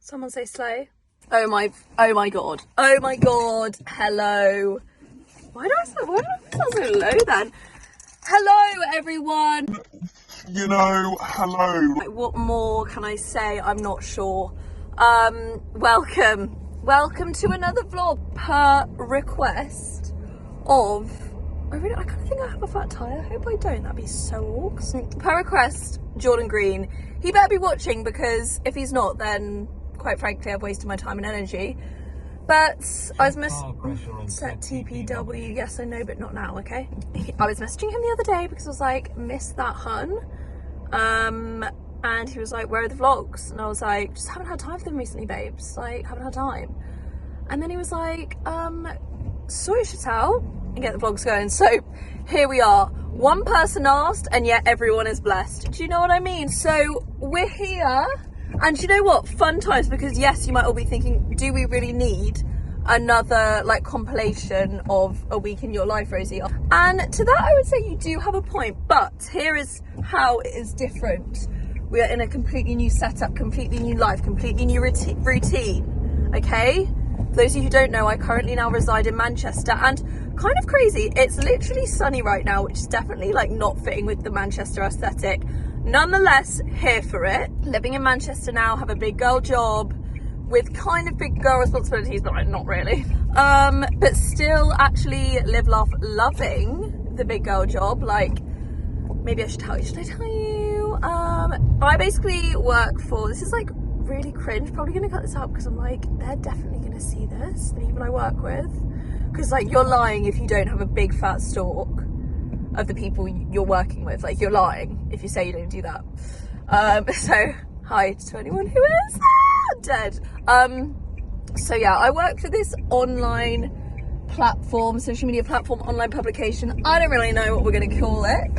Someone say slay. Oh my god. Oh my god. Hello. Why do I sound so low then? Hello everyone. You know, hello. Like, what more can I say? I'm not sure. Welcome to another vlog per request of I kind of think I have a flat tire. I hope I don't. That'd be so awesome. Per request, Jordan Green. He better be watching, because if he's not, then quite frankly, I've wasted my time and energy. But I was set TPW. Yes, I know, but not now. Okay. I was messaging him the other day because I was like, missed that, hun. And he was like, where are the vlogs? And I was like, just haven't had time for them recently, babes. Like, haven't had time. And then he was like, sort shit out and get the vlogs going. So here we are. One person asked, and yet everyone is blessed. Do you know what I mean? So we're here, and you know what? Fun times, because yes, you might all be thinking, do we really need another like compilation of a week in your life, Rosie? And to that I would say you do have a point, but here is how it is different. We are in a completely new setup, completely new life, completely new routine, okay? For those of you who don't know, I currently now reside in Manchester, and kind of crazy, it's literally sunny right now, which is definitely like not fitting with the Manchester aesthetic. Nonetheless, here for it. Living in Manchester now, have a big girl job with kind of big girl responsibilities, but like not really. But still actually live, laugh, loving the big girl job. Like, maybe I should tell you, should I tell you? I basically work for, this is like really cringe, probably gonna cut this out because I'm like, they're definitely gonna see this, the people I work with. Because like, you're lying if you don't have a big fat stalk of the people you're working with. Like, you're lying if you say you don't do that. So hi to anyone who is dead. So yeah, I work for this online platform, social media platform, online publication. I don't really know what we're gonna call it.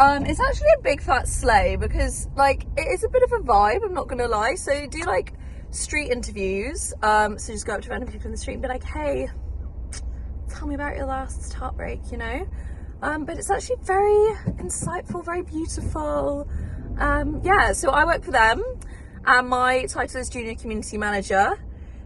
It's actually a big fat slay, because like, it is a bit of a vibe, I'm not gonna lie. So do like street interviews. So just go up to random people in the street and be like, hey, tell me about your last heartbreak, you know? But it's actually very insightful, very beautiful. Yeah, so I work for them, and my title is Junior Community Manager.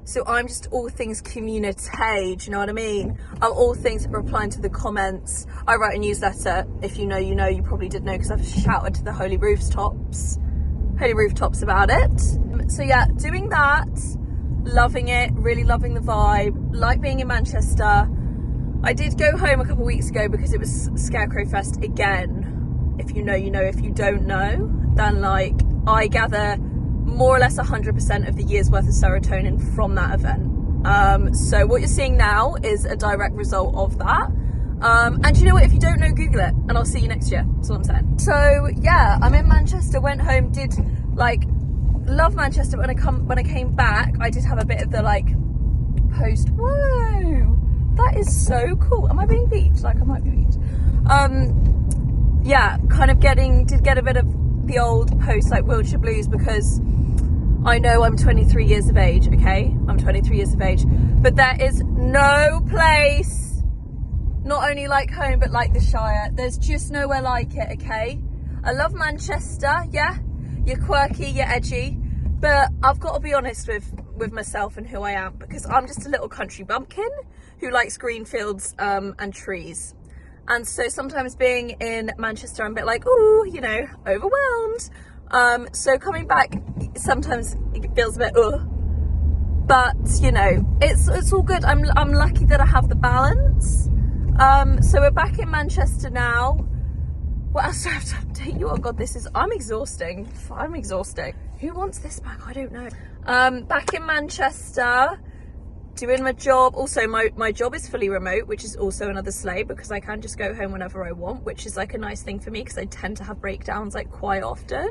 So I'm just all things community, do you know what I mean? I'm all things replying to the comments. I write a newsletter. If you know, you know. You probably did know, because I've shouted to the holy rooftops about it. So yeah, doing that, loving it, really loving the vibe, like being in Manchester. I did go home a couple of weeks ago because it was Scarecrow Fest again. If you know, you know. If you don't know, then like, I gather more or less 100% of the year's worth of serotonin from that event. So what you're seeing now is a direct result of that. And you know what? If you don't know, Google it, and I'll see you next year. That's what I'm saying. So yeah, I'm in Manchester, went home, did like, love Manchester. When I came back, I did have a bit of the like post, whoa, that is so cool. Am I being beached? Like, I might be beached. Yeah, kind of did get a bit of the old post like Wiltshire Blues, because I know I'm 23 years of age, okay? I'm 23 years of age, but there is no place, not only like home, but like the Shire. There's just nowhere like it, okay? I love Manchester, yeah? You're quirky, you're edgy, but I've got to be honest with myself and who I am, because I'm just a little country bumpkin who likes green fields and trees. And so sometimes being in Manchester, I'm a bit like, ooh, you know, overwhelmed. So coming back, sometimes it feels a bit, but you know, it's all good. I'm lucky that I have the balance. So we're back in Manchester now. What else do I have to update you? Oh God, I'm exhausting. I'm exhausting. Who wants this back? I don't know. Back in Manchester, doing my job. Also, my job is fully remote, which is also another slay, because I can just go home whenever I want, which is like a nice thing for me, because I tend to have breakdowns like quite often.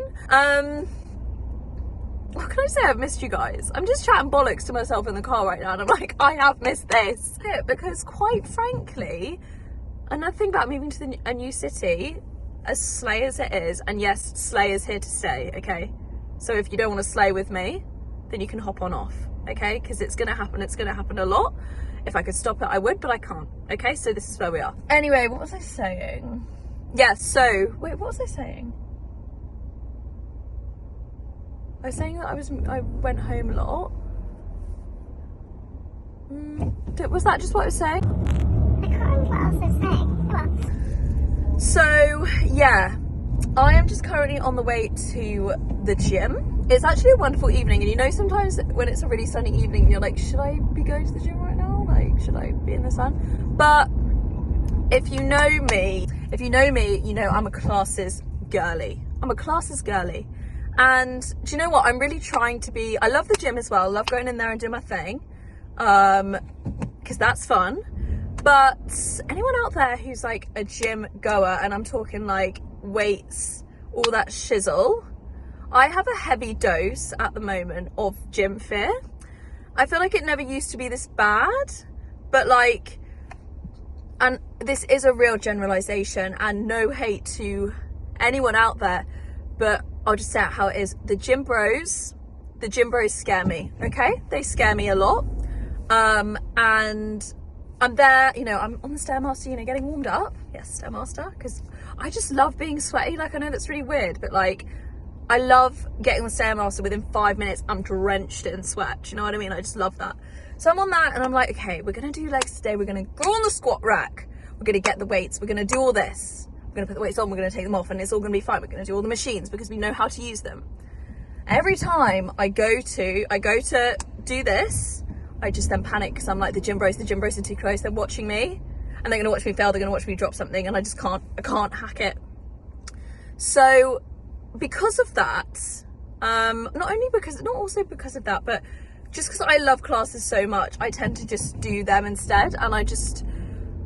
What can I say? I've missed you guys. I'm just chatting bollocks to myself in the car right now, and I'm like, I have missed this. Because quite frankly, another thing about moving to a new city, as slay as it is, and yes, slay is here to stay, okay? So if you don't want to slay with me, then you can hop on off, okay? Because it's gonna happen a lot. If I could stop it, I would, but I can't, okay? So this is where we are. Anyway, what was I saying? Yeah, so, wait, what was I saying? I was saying that I went home a lot. Was that just what I was saying? I can't remember what else I was saying. Come on. So yeah, I am just currently on the way to the gym. It's actually a wonderful evening, and you know, sometimes when it's a really sunny evening, you're like, should I be going to the gym right now? Like, should I be in the sun? But if you know me, you know I'm a classes girly. And do you know what? I'm really trying to be, I love the gym as well. I love going in there and doing my thing. Because that's fun. But anyone out there who's like a gym goer, and I'm talking like weights, all that shizzle, I have a heavy dose at the moment of gym fear. I feel like it never used to be this bad, but like, and this is a real generalization and no hate to anyone out there, but I'll just say it how it is. The gym bros scare me, okay? They scare me a lot. And I'm there, you know, I'm on the Stairmaster, you know, getting warmed up. Yes, Stairmaster, because I just love being sweaty. Like, I know that's really weird, but like, I love getting on the Stairmaster. Within 5 minutes, I'm drenched in sweat. Do you know what I mean? I just love that. So I'm on that and I'm like, okay, we're going to do legs today. We're going to go on the squat rack. We're going to get the weights. We're going to do all this. We're going to put the weights on. We're going to take them off, and it's all going to be fine. We're going to do all the machines because we know how to use them. Every time I go to do this, I just then panic because I'm like, the gym bros are too close. They're watching me and they're going to watch me fail. They're going to watch me drop something, and I can't hack it. So because of that, not also because of that, but just because I love classes so much, I tend to just do them instead. And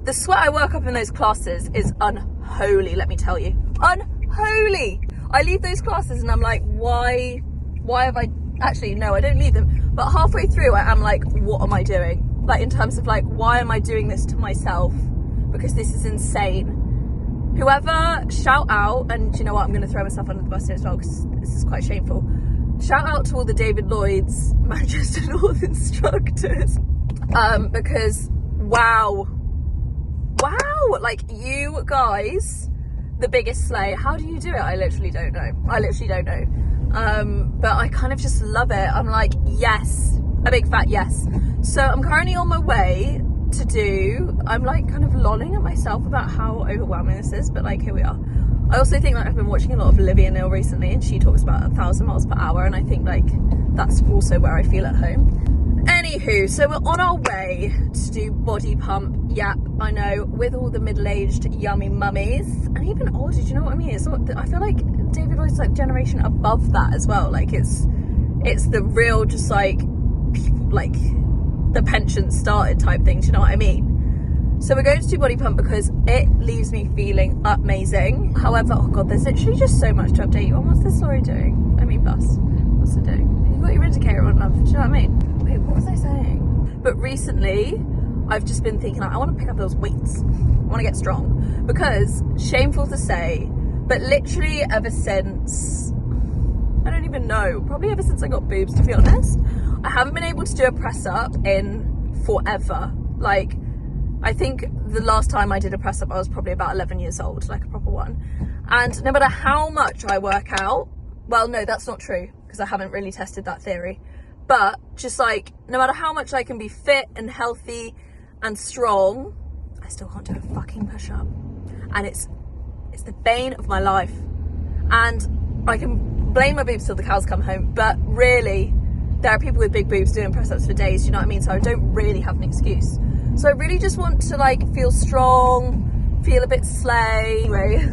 the sweat I work up in those classes is unholy, let me tell you. Unholy. I leave those classes and I'm like, why have I, actually, no, I don't leave them. But halfway through, I am like, what am I doing? Like, in terms of like, why am I doing this to myself? Because this is insane. Whoever, shout out, and do you know what? I'm going to throw myself under the bus here as well because this is quite shameful. Shout out to all the David Lloyd's Manchester North instructors. Because, wow, like, you guys, the biggest slay. How do you do it? I literally don't know. But I kind of just love it. I'm like, yes, a big fat yes. So I'm currently on my way to do, I'm like kind of lolling at myself about how overwhelming this is, but like, here we are. I also think like I've been watching a lot of Olivia Neal recently, and she talks about 1,000 miles per hour, and I think like that's also where I feel at home. Anywho, so we're on our way to do body pump. Yep, I know, with all the middle-aged yummy mummies, and even older, do you know what I mean? It's not, I feel like David Lloyd's like generation above that as well. Like it's the real, just like people, like the pension started type thing, do you know what I mean? So we're going to do body pump because it leaves me feeling amazing. However, oh god, there's literally just so much to update you on. What's this story doing? I mean, bus. What's it doing? You got your indicator on, love. Do you know what I mean? Wait, what was I saying? But recently, I've just been thinking, like, I want to pick up those weights. I want to get strong. Because, shameful to say, but literally ever since, I don't even know, probably ever since I got boobs, to be honest, I haven't been able to do a press up in forever. Like, I think the last time I did a press up, I was probably about 11 years old, like a proper one. And no matter how much I work out, well, no, that's not true, because I haven't really tested that theory. But just like, no matter how much I can be fit and healthy and strong, I still can't do a fucking push up. And it's the bane of my life. And I can blame my boobs till the cows come home, but really, there are people with big boobs doing press ups for days, you know what I mean? So I don't really have an excuse. So I really just want to like feel strong, feel a bit slay. Anyway,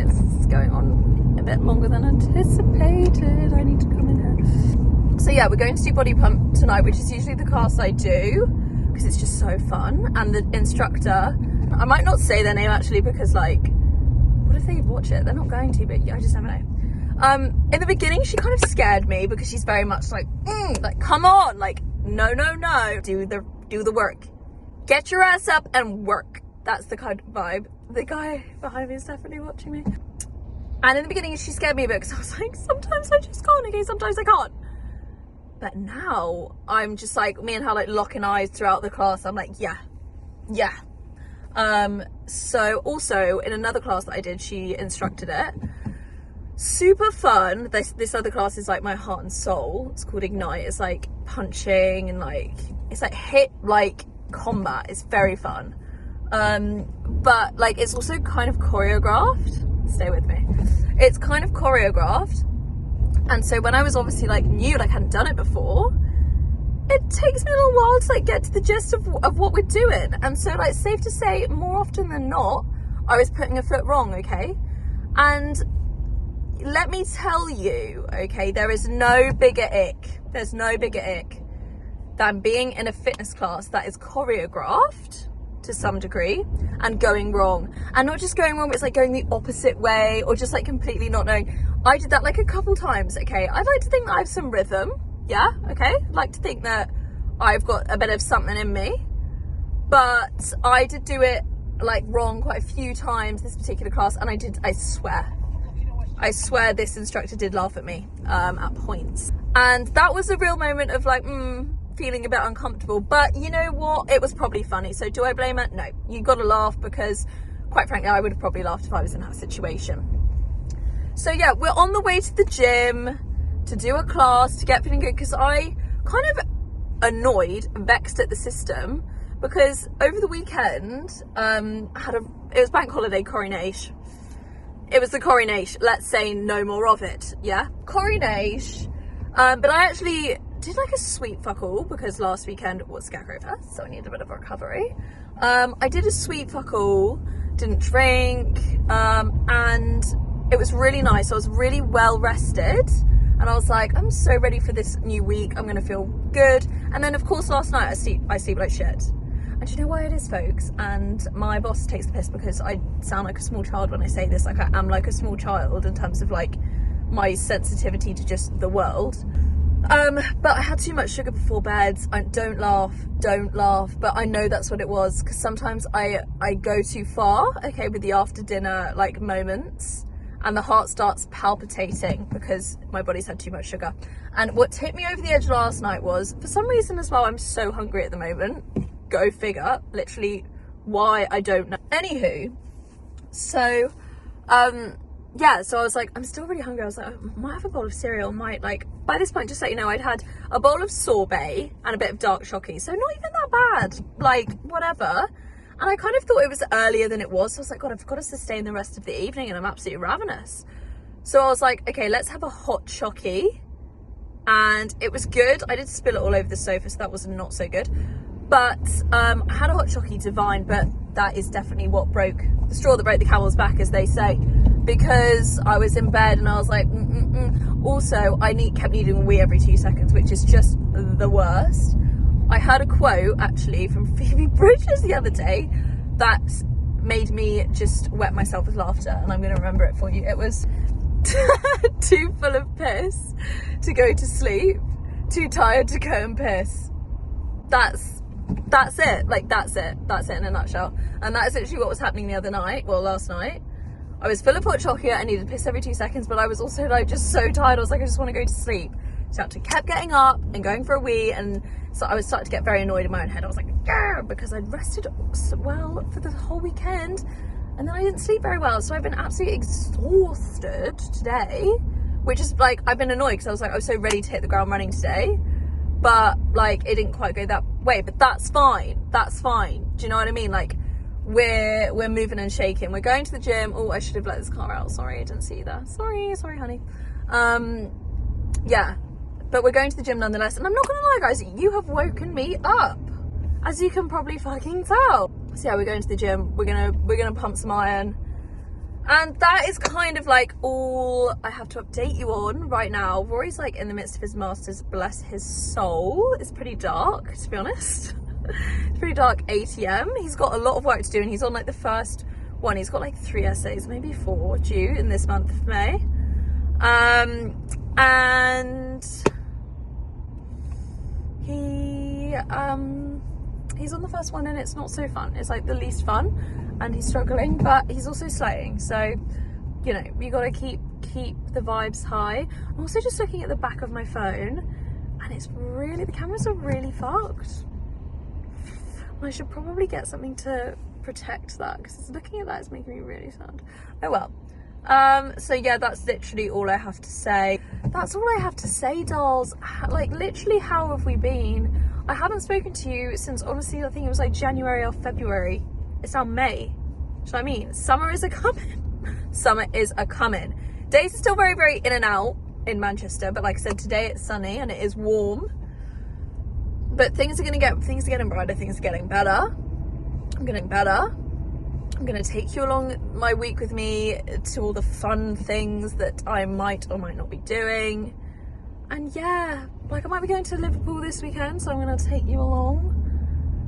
it's going on a bit longer than anticipated. I need to come in here. So yeah, we're going to do body pump tonight, which is usually the class I do because it's just so fun. And the instructor, I might not say their name actually because like, what if they watch it? They're not going to, but yeah, I just never know. In the beginning, she kind of scared me because she's very much like, come on, like, no, do the work, get your ass up and work. That's the kind of vibe. The guy behind me is definitely watching me. And in the beginning, she scared me a bit because I was like, sometimes I just can't, okay, sometimes I can't. But now I'm just like, me and her like locking eyes throughout the class. I'm like, yeah. So also in another class that I did, she instructed it. super fun. This other class is like my heart and soul. It's called Ignite. It's like punching and like, it's like hit like combat. It's very fun. But like, it's also kind of choreographed. Stay with me. It's kind of choreographed. And so when I was obviously like new, like hadn't done it before, it takes me a little while to like get to the gist of what we're doing. And so like, safe to say, more often than not, I was putting a foot wrong, okay? And let me tell you, okay, there is no bigger ick. There's no bigger ick than being in a fitness class that is choreographed to some degree and going wrong. And not just going wrong, but it's like going the opposite way or just like completely not knowing. I did that like a couple times, okay? I'd like to think that I have some rhythm, yeah, okay? I'd like to think that I've got a bit of something in me, but I did do it like wrong quite a few times this particular class, and I swear this instructor did laugh at me at points. And that was a real moment of like, feeling a bit uncomfortable, but you know what? It was probably funny. So do I blame her? No, you gotta laugh, because quite frankly, I would have probably laughed if I was in that situation. So yeah, we're on the way to the gym to do a class to get feeling good, because I kind of vexed at the system, because over the weekend, it was bank holiday, coronation. It was the coronation. Let's say no more of it. Yeah, coronation. But I actually did like a sweet fuck all, because last weekend was Scarecrow Fest, so I needed a bit of recovery. I did a sweet fuck all, didn't drink, and it was really nice. I was really well rested, and I was like, I'm so ready for this new week. I'm gonna feel good. And then of course last night I sleep like shit. And do you know why it is, folks? And my boss takes the piss because I sound like a small child when I say this. Like, I am like a small child in terms of like my sensitivity to just the world. But I had too much sugar before bed. Don't laugh, but I know that's what it was, because sometimes I go too far, okay, with the after dinner like moments, and the heart starts palpitating because my body's had too much sugar. And what tipped me over the edge last night was, for some reason as well, I'm so hungry at the moment. Go figure, literally why, I don't know. Anywho, so yeah, so I was like, I'm still really hungry. I was like, I might have a bowl of cereal, by this point, just so you know, I'd had a bowl of sorbet and a bit of dark xoxo, so not even that bad, like whatever. And I kind of thought it was earlier than it was, so I was like, God, I've got to sustain the rest of the evening, and I'm absolutely ravenous. So I was like, okay, let's have a hot xoxo, and it was good. I did spill it all over the sofa, so that was not so good. But I had a hot xoxo divine, but that is definitely what broke the straw that broke the camel's back, as they say, because I was in bed and I was like, Also, I kept needing a wee every 2 seconds, which is just the worst. I heard a quote actually from Phoebe Bridgers the other day that made me just wet myself with laughter, and I'm going to remember it for you. It was, too full of piss to go to sleep, too tired to go and piss. That's it. Like, that's it in a nutshell. And that is literally what was happening the other night, well, last night. I was full of hot chocolate, I needed to piss every 2 seconds, but I was also like just so tired. I was like, I just want to go to sleep. So I kept getting up and going for a wee, and so I was starting to get very annoyed in my own head. I was like, yeah, because I'd rested so well for the whole weekend, and then I didn't sleep very well. So I've been absolutely exhausted today, which is like, I've been annoyed because I was so ready to hit the ground running today, but like it didn't quite go that way. But that's fine. Do you know what I mean? Like, we're moving and shaking. We're going to the gym. Oh, I should have let this car out. Sorry, I didn't see you there. Sorry, honey. Yeah, but we're going to the gym nonetheless. And I'm not gonna lie, guys, you have woken me up, as you can probably fucking tell. So yeah, we're going to the gym. We're gonna pump some iron. And that is kind of like all I have to update you on right now. Rory's like in the midst of his masters, bless his soul. It's pretty dark, to be honest. It's pretty dark, ATM. He's got a lot of work to do, and he's on like the first one. He's got like 3 essays, maybe 4 due in this month of May. And he's on the first one, and it's not so fun. It's like the least fun, and he's struggling, but he's also slaying. So, you know, you gotta keep the vibes high. I'm also just looking at the back of my phone, and it's really, the cameras are really fucked. I should probably get something to protect that, because looking at that is making me really sad. Oh well. So yeah, that's literally all I have to say. That's all I have to say, dolls. Like, literally, how have we been? I haven't spoken to you since, honestly, I think it was like January or February. It's now May. Do you know what I mean? Summer is a-coming. Summer is a-coming. Days are still very, very in and out in Manchester, but like I said, today it's sunny and it is warm. But things are getting brighter, things are getting better. I'm getting better. I'm going to take you along my week with me to all the fun things that I might or might not be doing. And yeah, like I might be going to Liverpool this weekend, so I'm going to take you along.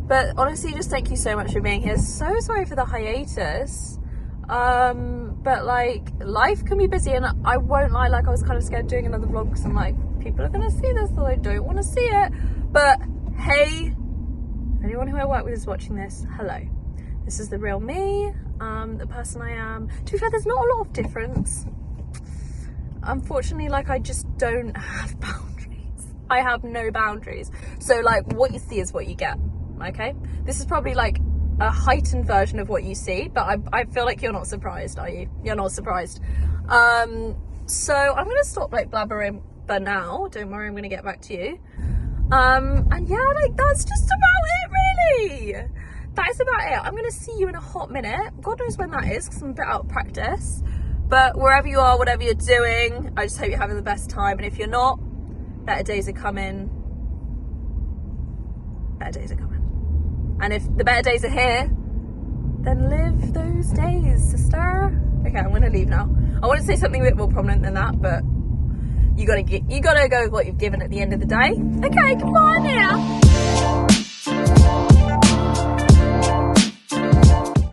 But honestly, just thank you so much for being here. So sorry for the hiatus. But like, life can be busy, and I won't lie, like I was kind of scared doing another vlog because I'm like, people are going to see this, so I don't want to see it. But hey, anyone who I work with is watching this, hello. This is the real me, the person I am. To be fair, there's not a lot of difference. Unfortunately, like, I just don't have boundaries. I have no boundaries. So like, what you see is what you get, okay? This is probably like a heightened version of what you see, but I feel like you're not surprised, are you? You're not surprised. So I'm gonna stop like blabbering for now. Don't worry, I'm gonna get back to you. And yeah, like, that's just about it, really. That is about it. I'm going to see you in a hot minute. God knows when that is, because I'm a bit out of practice. But wherever you are, whatever you're doing, I just hope you're having the best time. And if you're not, better days are coming. Better days are coming. And if the better days are here, then live those days, sister. Okay, I'm going to leave now. I want to say something a bit more prominent than that, but you gotta go with what you've given at the end of the day. Okay, come on now.